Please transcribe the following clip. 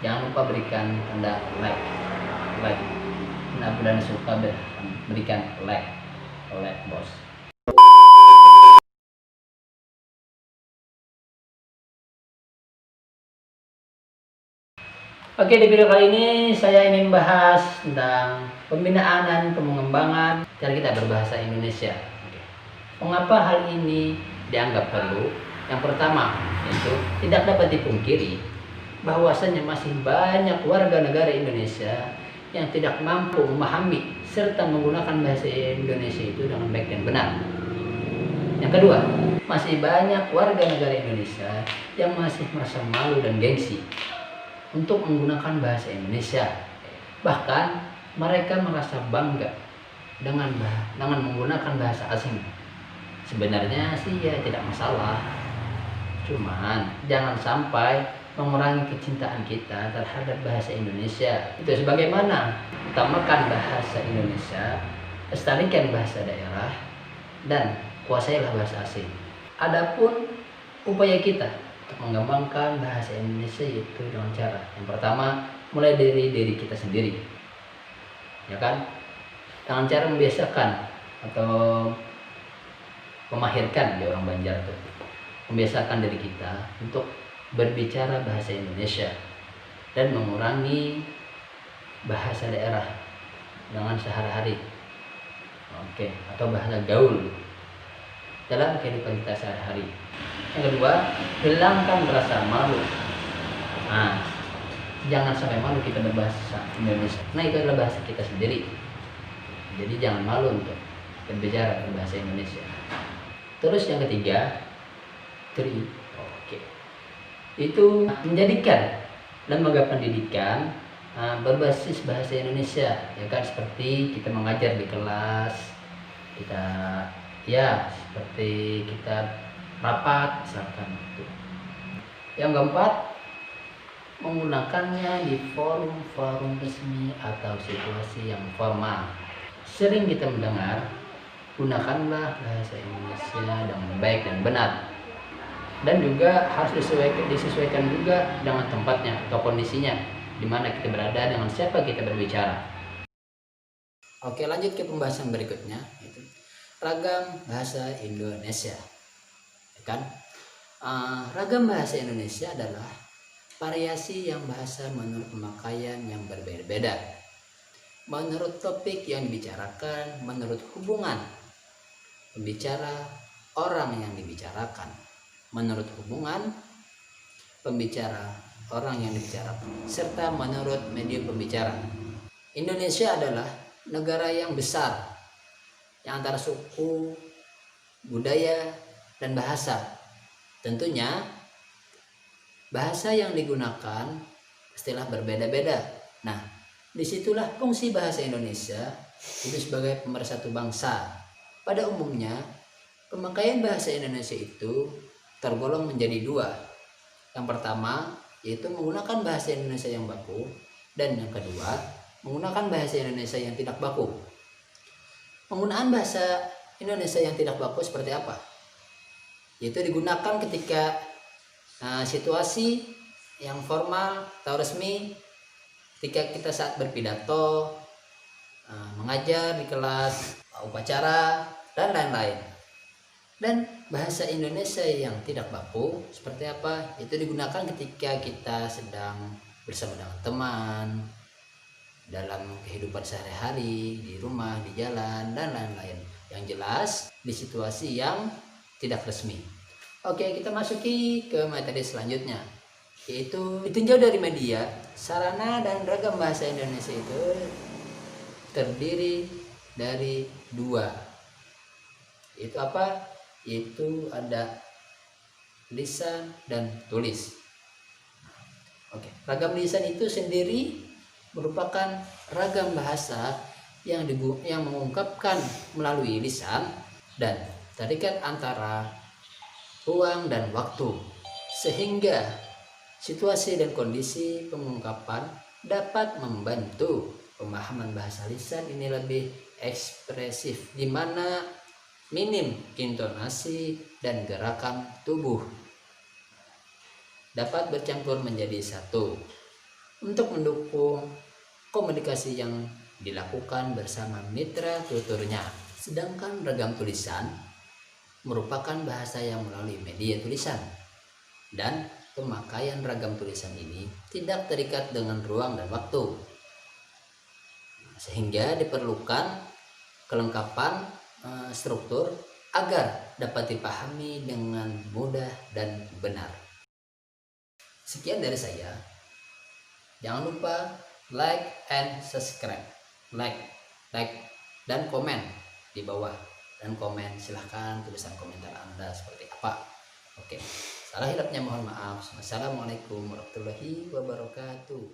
Jangan lupa berikan tanda like. Nah, bulan suka berikan like bos. Oke, di video kali ini saya ingin bahas tentang pembinaan dan pengembangan cara kita berbahasa Indonesia. Mengapa hal ini dianggap perlu? Yang pertama, yaitu tidak dapat dipungkiri bahwasannya masih banyak warga negara Indonesia yang tidak mampu memahami serta menggunakan bahasa Indonesia itu dengan baik dan benar. Yang kedua, masih banyak warga negara Indonesia yang masih merasa malu dan gengsi untuk menggunakan bahasa Indonesia. Bahkan mereka merasa bangga dengan menggunakan bahasa asing. Sebenarnya sih ya tidak masalah, cuman jangan sampai mengurangi kecintaan kita terhadap bahasa Indonesia. Itu sebagaimana utamakan bahasa Indonesia, lestarikan bahasa daerah, dan kuasailah bahasa asing. Adapun upaya kita untuk mengembangkan bahasa Indonesia itu dengan cara yang pertama, mulai dari diri kita sendiri, ya kan, dengan cara membiasakan atau memahirkan di orang Banjar tuh, membiasakan diri kita untuk berbicara bahasa Indonesia dan mengurangi bahasa daerah dengan sehari-hari, oke, atau bahasa gaul dalam kehidupan kita sehari-hari. Yang kedua, hilangkan rasa malu. Nah, jangan sampai malu kita berbahasa Indonesia. Nah, itu adalah bahasa kita sendiri. Jadi jangan malu untuk berbicara berbahasa Indonesia. Terus yang ketiga, itu menjadikan lembaga pendidikan berbasis bahasa Indonesia, ya kan, seperti kita mengajar di kelas, kita ya seperti kita rapat misalkan itu. Yang keempat, menggunakannya di forum-forum resmi atau situasi yang formal. Sering kita mendengar, gunakanlah bahasa Indonesia dengan baik dan benar, dan juga harus disesuaikan juga dengan tempatnya atau kondisinya, di mana kita berada, dengan siapa kita berbicara. Oke, lanjut ke pembahasan berikutnya, yaitu ragam bahasa Indonesia. Kan, ragam bahasa Indonesia adalah variasi yang bahasa menurut pemakaian yang berbeda-beda, menurut topik yang dibicarakan, menurut hubungan pembicara orang yang dibicarakan, menurut hubungan pembicara orang yang dibicarakan, serta menurut media pembicara. Indonesia adalah negara yang besar, yang antara suku, budaya, dan bahasa. Tentunya bahasa yang digunakan pastilah berbeda-beda. Nah, disitulah fungsi bahasa Indonesia itu sebagai pemersatu bangsa. Pada umumnya, pemakaian bahasa Indonesia itu tergolong menjadi dua. Yang pertama, yaitu menggunakan bahasa Indonesia yang baku, dan yang kedua, menggunakan bahasa Indonesia yang tidak baku. Penggunaan bahasa Indonesia yang tidak baku seperti apa? Yaitu digunakan ketika situasi yang formal atau resmi, ketika kita saat berpidato, mengajar di kelas, upacara, dan lain-lain. Dan bahasa Indonesia yang tidak baku seperti apa? Itu digunakan ketika kita sedang bersama dengan teman, dalam kehidupan sehari-hari, di rumah, di jalan, dan lain-lain. Yang jelas di situasi yang tidak resmi. Oke, kita masuki ke materi selanjutnya, yaitu ditinjau dari media. Sarana dan ragam bahasa Indonesia itu terdiri dari dua. Itu apa? Yaitu ada lisan dan tulis. Oke, ragam lisan itu sendiri merupakan ragam bahasa yang mengungkapkan melalui lisan dan tarikan antara ruang dan waktu, sehingga situasi dan kondisi pengungkapan dapat membantu pemahaman bahasa lisan ini lebih ekspresif, di mana minim intonasi dan gerakan tubuh dapat bercampur menjadi satu. untuk mendukung komunikasi yang dilakukan bersama mitra tuturnya. Sedangkan ragam tulisan merupakan bahasa yang melalui media tulisan, dan pemakaian ragam tulisan ini tidak terikat dengan ruang dan waktu, sehingga diperlukan kelengkapan struktur agar dapat dipahami dengan mudah dan benar. Sekian dari saya. Jangan lupa like and subscribe, like dan komen di bawah, dan komen silahkan tulisan komentar Anda seperti apa. Oke, salah hilapnya mohon maaf. Wassalamualaikum warahmatullahi wabarakatuh.